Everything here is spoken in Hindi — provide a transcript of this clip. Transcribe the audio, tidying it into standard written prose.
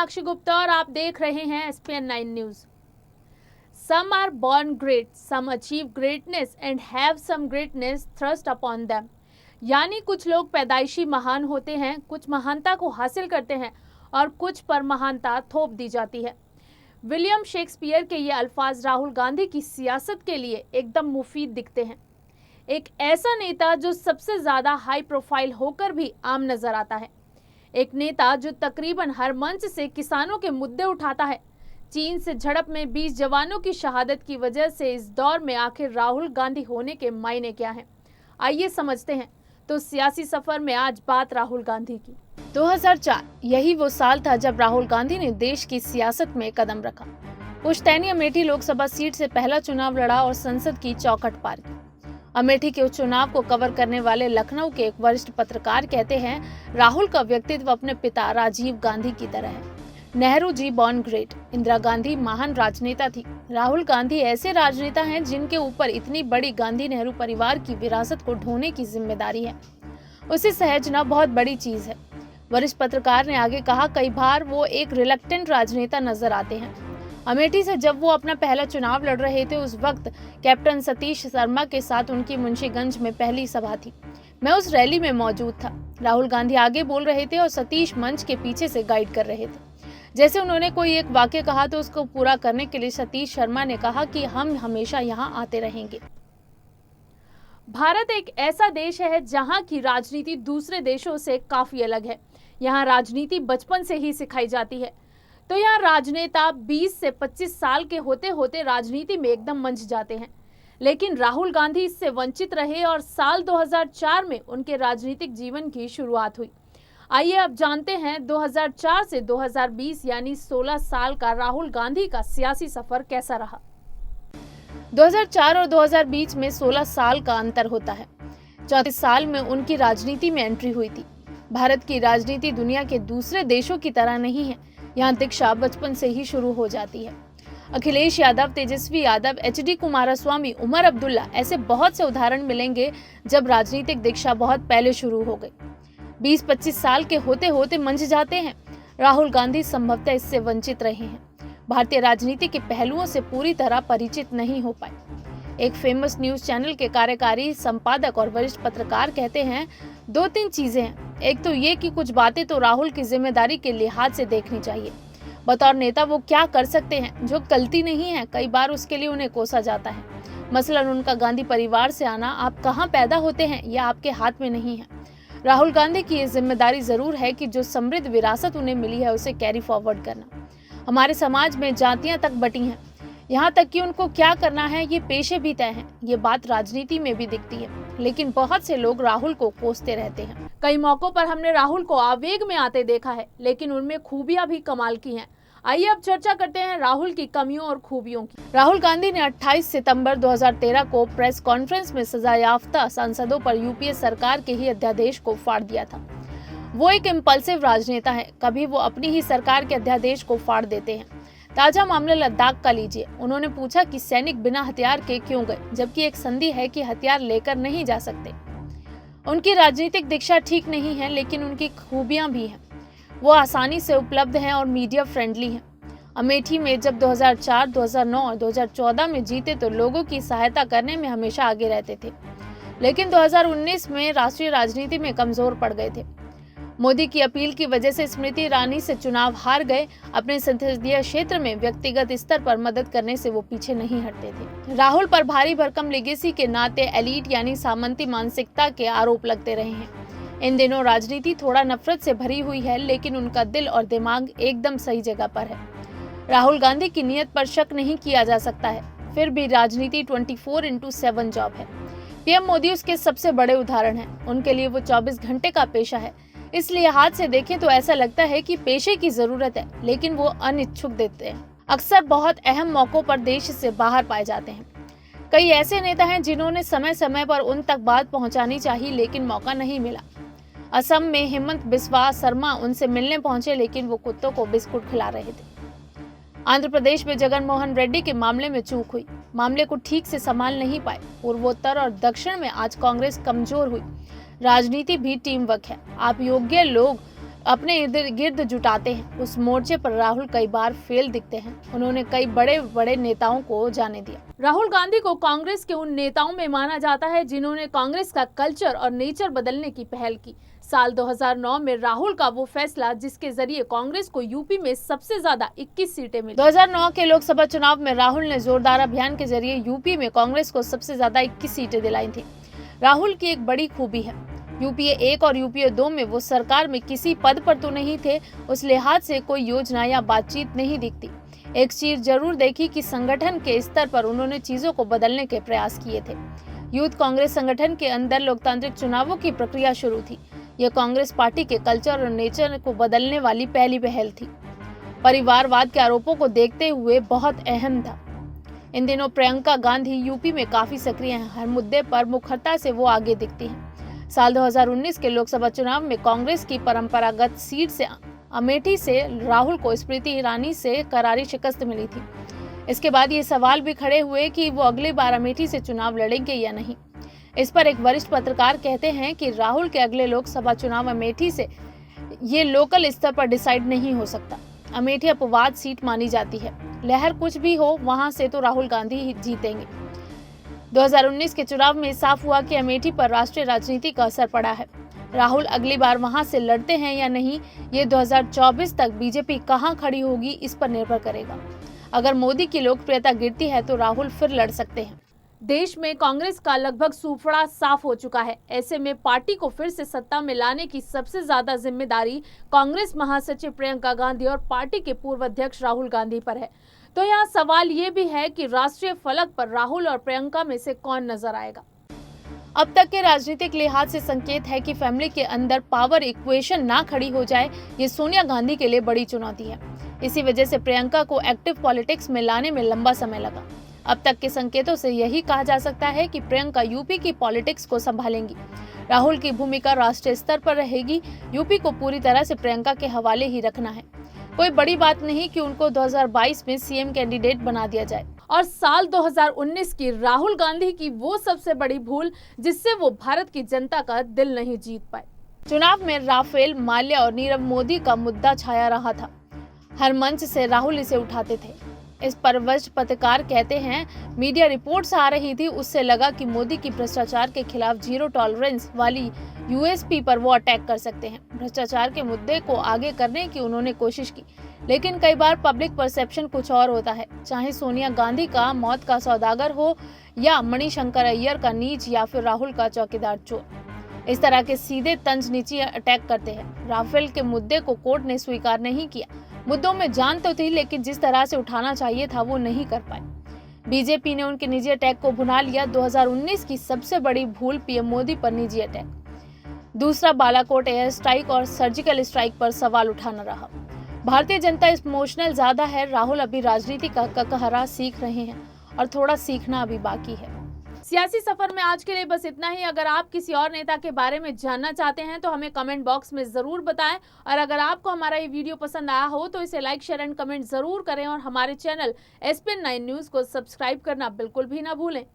साक्षी गुप्ता और आप देख रहे हैं SPN 9 news. Some are born great, some achieve greatness and have some greatness thrust upon them। यानी कुछ लोग पैदाइशी महान होते हैं, कुछ महानता को हासिल करते हैं और कुछ पर महानता थोप दी जाती है। विलियम शेक्सपियर के ये अल्फाज राहुल गांधी की सियासत के लिए एकदम मुफीद दिखते हैं। एक ऐसा नेता जो सबसे ज्यादा हाई प्रोफाइल होकर भी आम नजर आता है, एक नेता जो तकरीबन हर मंच से किसानों के मुद्दे उठाता है। चीन से झड़प में 20 जवानों की शहादत की वजह से इस दौर में आखिर राहुल गांधी होने के मायने क्या हैं? आइए समझते हैं। तो सियासी सफर में आज बात राहुल गांधी की। 2004 यही वो साल था जब राहुल गांधी ने देश की सियासत में कदम रखा। पुश्तैनी अमेठी लोकसभा सीट से पहला चुनाव लड़ा और संसद की चौखट पार की। अमेठी के चुनाव को कवर करने वाले लखनऊ के एक वरिष्ठ पत्रकार कहते हैं, राहुल का व्यक्तित्व अपने पिता राजीव गांधी की तरह है। नेहरू जी बॉर्न ग्रेट, इंदिरा गांधी महान राजनेता थी। राहुल गांधी ऐसे राजनेता हैं जिनके ऊपर इतनी बड़ी गांधी नेहरू परिवार की विरासत को ढोने की जिम्मेदारी है। उसे सहेजना बहुत बड़ी चीज है। वरिष्ठ पत्रकार ने आगे कहा, कई बार वो एक रिलक्टेंट राजनेता नजर आते हैं। अमेठी से जब वो अपना पहला चुनाव लड़ रहे थे, उस वक्त कैप्टन सतीश शर्मा के साथ उनकी मुंशीगंज में पहली सभा थी। मैं उस रैली में मौजूद था। राहुल गांधी आगे बोल रहे थे और सतीश मंच के पीछे से गाइड कर रहे थे। जैसे उन्होंने कोई एक वाक्य कहा तो उसको पूरा करने के लिए सतीश शर्मा ने कहा कि हम हमेशा यहाँ आते रहेंगे। भारत एक ऐसा देश है जहाँ की राजनीति दूसरे देशों से काफी अलग है। यहाँ राजनीति बचपन से ही सिखाई जाती है। तो यहाँ राजनेता 20 से 25 साल के होते होते राजनीति में एकदम मंच जाते हैं, लेकिन राहुल गांधी इससे वंचित रहे और साल 2004 में उनके राजनीतिक जीवन की शुरुआत हुई। आइए अब जानते हैं 2004 से 2020 यानी 16 साल का राहुल गांधी का सियासी सफर कैसा रहा। 2004 और 2020 में 16 साल का अंतर होता है। 34 साल में उनकी राजनीति में एंट्री हुई थी। भारत की राजनीति दुनिया के दूसरे देशों की तरह नहीं है। यहाँ दीक्षा बचपन से ही शुरू हो जाती है। अखिलेश यादव, तेजस्वी यादव, एचडी कुमारस्वामी, उमर अब्दुल्ला, ऐसे बहुत से उदाहरण मिलेंगे जब राजनीतिक दीक्षा बहुत पहले शुरू हो गई। 20-25 साल के होते होते मंच जाते हैं। राहुल गांधी संभवतः इससे वंचित रहे हैं। भारतीय राजनीति के पहलुओं से पूरी तरह परिचित नहीं हो पाए। एक फेमस न्यूज चैनल के कार्यकारी संपादक और वरिष्ठ पत्रकार कहते हैं, 2-3 चीजें हैं। एक तो ये कि कुछ बातें तो राहुल की जिम्मेदारी के लिहाज से देखनी चाहिए। बतौर नेता वो क्या कर सकते हैं जो गलती नहीं है, कई बार उसके लिए उन्हें कोसा जाता है। मसलन उनका गांधी परिवार से आना, आप कहाँ पैदा होते हैं यह आपके हाथ में नहीं है। राहुल गांधी की ये जिम्मेदारी जरूर है कि जो समृद्ध विरासत उन्हें मिली है उसे कैरी फॉरवर्ड करना। हमारे समाज में जातियां तक बटी हैं, यहाँ तक कि उनको क्या करना है ये पेशे भी तय हैं। ये बात राजनीति में भी दिखती है, लेकिन बहुत से लोग राहुल को कोसते रहते हैं। कई मौकों पर हमने राहुल को आवेग में आते देखा है, लेकिन उनमें खूबियां भी कमाल की हैं। आइए अब चर्चा करते हैं राहुल की कमियों और खूबियों की। राहुल गांधी ने 28 सितंबर 2013 को प्रेस कॉन्फ्रेंस में सजायाफ्ता सांसदों पर यूपीए सरकार के ही अध्यादेश को फाड़ दिया था। वो एक इम्पल्सिव राजनेता है, कभी वो अपनी ही सरकार के अध्यादेश को फाड़ देते हैं। ताजा मामला लद्दाख का लीजिए। उन्होंने पूछा कि सैनिक बिना हथियार के क्यों गए, जबकि एक संधि है कि हथियार लेकर नहीं जा सकते। उनकी राजनीतिक दीक्षा ठीक नहीं है, लेकिन उनकी खूबियां भी हैं। वो आसानी से उपलब्ध हैं और मीडिया फ्रेंडली हैं। अमेठी में जब 2004, 2009 और 2014 में जीते तो लोगों की सहायता करने में हमेशा आगे रहते थे, लेकिन 2019 में राष्ट्रीय राजनीति में कमजोर पड़ गए थे। मोदी की अपील की वजह से स्मृति ईरानी से चुनाव हार गए। अपने संसदीय क्षेत्र में व्यक्तिगत स्तर पर मदद करने से वो पीछे नहीं हटते थे। राहुल पर भारी भरकम लेगेसी के नाते एलीट यानी सामंती मानसिकता के आरोप लगते रहे हैं। इन दिनों राजनीति थोड़ा नफरत से भरी हुई है, लेकिन उनका दिल और दिमाग एकदम सही जगह पर है। राहुल गांधी की नीयत पर शक नहीं किया जा सकता है, फिर भी राजनीति 24/7 जॉब है। पीएम मोदी उसके सबसे बड़े उदाहरण हैं। उनके लिए वो 24 घंटे का पेशा है। इसलिए हाथ से देखें तो ऐसा लगता है कि पेशे की जरूरत है, लेकिन वो अनिच्छुक देते हैं। अक्सर बहुत अहम मौकों पर देश से बाहर पाए जाते हैं। कई ऐसे नेता हैं जिन्होंने समय समय पर उन तक बात पहुंचानी चाहिए, लेकिन मौका नहीं मिला। असम में हिमंत बिस्वा शर्मा उनसे मिलने पहुंचे, लेकिन वो कुत्तों को बिस्कुट खिला रहे थे। आंध्र प्रदेश में जगन मोहन रेड्डी के मामले में चूक हुई। मामले को ठीक से संभाल नहीं पाए। पूर्वोत्तर और दक्षिण में आज कांग्रेस कमजोर हुई। राजनीति भी टीम वर्क है। आप योग्य लोग अपने इर्द गिर्द जुटाते हैं। उस मोर्चे पर राहुल कई बार फेल दिखते हैं। उन्होंने कई बड़े बड़े नेताओं को जाने दिया। राहुल गांधी को कांग्रेस के उन नेताओं में माना जाता है जिन्होंने कांग्रेस का कल्चर और नेचर बदलने की पहल की। साल 2009 में राहुल का वो फैसला जिसके जरिए कांग्रेस को यूपी में सबसे ज्यादा 21 सीटें मिली। 2009 के लोकसभा चुनाव में राहुल ने जोरदार अभियान के जरिए यूपी में कांग्रेस को सबसे ज्यादा 21 सीटें दिलाई थी। राहुल की एक बड़ी खूबी है, यूपीए 1 और यूपीए 2 में वो सरकार में किसी पद पर तो नहीं थे, उस लिहाज से कोई योजना या बातचीत नहीं दिखती। एक चीज जरूर देखी कि संगठन के स्तर पर उन्होंने चीजों को बदलने के प्रयास किए थे। यूथ कांग्रेस संगठन के अंदर लोकतांत्रिक चुनावों की प्रक्रिया शुरू थी। यह कांग्रेस पार्टी के कल्चर और नेचर को बदलने वाली पहली पहल थी। परिवारवाद के आरोपों को देखते हुए बहुत अहम था। इन दिनों प्रियंका गांधी यूपी में काफी सक्रिय हैं। हर मुद्दे पर मुखरता से वो आगे दिखती हैं। साल 2019 के लोकसभा चुनाव में कांग्रेस की परंपरागत सीट से अमेठी से राहुल को स्मृति ईरानी से करारी शिकस्त मिली थी। इसके बाद ये सवाल भी खड़े हुए कि वो अगली बार अमेठी से चुनाव लड़ेंगे या नहीं। इस पर एक वरिष्ठ पत्रकार कहते हैं कि राहुल के अगले लोकसभा चुनाव अमेठी से ये लोकल स्तर पर डिसाइड नहीं हो सकता। अमेठी अपवाद सीट मानी जाती है। लहर कुछ भी हो, वहां से तो राहुल गांधी ही जीतेंगे। 2019 के चुनाव में साफ हुआ कि अमेठी पर राष्ट्रीय राजनीति का असर पड़ा है। राहुल अगली बार वहां से लड़ते हैं या नहीं, ये 2024 तक बीजेपी कहां खड़ी होगी इस पर निर्भर करेगा। अगर मोदी की लोकप्रियता गिरती है तो राहुल फिर लड़ सकते हैं। देश में कांग्रेस का लगभग सूफड़ा साफ हो चुका है। ऐसे में पार्टी को फिर से सत्ता में लाने की सबसे ज्यादा जिम्मेदारी कांग्रेस महासचिव प्रियंका गांधी और पार्टी के पूर्व अध्यक्ष राहुल गांधी पर है। तो यहाँ सवाल ये भी है कि राष्ट्रीय फलक पर राहुल और प्रियंका में से कौन नजर आएगा। अब तक के राजनीतिक लिहाज से संकेत है कि फैमिली के अंदर पावर इक्वेशन ना खड़ी हो जाए, ये सोनिया गांधी के लिए बड़ी चुनौती है। इसी वजह से प्रियंका को एक्टिव पॉलिटिक्स में लाने में लंबा समय लगा। अब तक के संकेतों से यही कहा जा सकता है कि प्रियंका यूपी की पॉलिटिक्स को संभालेंगी। राहुल की भूमिका राष्ट्रीय स्तर पर रहेगी। यूपी को पूरी तरह से प्रियंका के हवाले ही रखना है। कोई बड़ी बात नहीं कि उनको 2022 में सीएम कैंडिडेट बना दिया जाए। और साल 2019 की राहुल गांधी की वो सबसे बड़ी भूल जिससे वो भारत की जनता का दिल नहीं जीत पाए। चुनाव में राफेल, माल्या और नीरव मोदी का मुद्दा छाया रहा था। हर मंच से राहुल इसे उठाते थे। इस पर वरिष्ठ पत्रकार कहते हैं, मीडिया रिपोर्ट्स आ रही थी, उससे लगा कि मोदी की भ्रष्टाचार के खिलाफ जीरो टॉलरेंस वाली यूएसपी पर वो अटैक कर सकते हैं। भ्रष्टाचार के मुद्दे को आगे करने की उन्होंने कोशिश की, लेकिन कई बार पब्लिक परसेप्शन कुछ और होता है। चाहे सोनिया गांधी का मौत का सौदागर हो या मणिशंकर अय्यर का नीच या फिर राहुल का चौकीदार चोर, इस तरह के सीधे तंज नीचे अटैक करते हैं। राफेल के मुद्दे को कोर्ट ने स्वीकार नहीं किया। मुद्दों में जान तो थी, लेकिन जिस तरह से उठाना चाहिए था वो नहीं कर पाए। बीजेपी ने उनके निजी अटैक को भुना लिया। 2019 की सबसे बड़ी भूल पीएम मोदी पर निजी अटैक, दूसरा बालाकोट एयर स्ट्राइक और सर्जिकल स्ट्राइक पर सवाल उठाना रहा। भारतीय जनता इमोशनल ज्यादा है। राहुल अभी राजनीति का ककहरा सीख रहे हैं और थोड़ा सीखना अभी बाकी है। सियासी सफर में आज के लिए बस इतना ही। अगर आप किसी और नेता के बारे में जानना चाहते हैं तो हमें कमेंट बॉक्स में जरूर बताएं। और अगर आपको हमारा ये वीडियो पसंद आया हो तो इसे लाइक, शेयर एंड कमेंट जरूर करें और हमारे चैनल SPN 9 न्यूज को सब्सक्राइब करना बिल्कुल भी ना भूलें।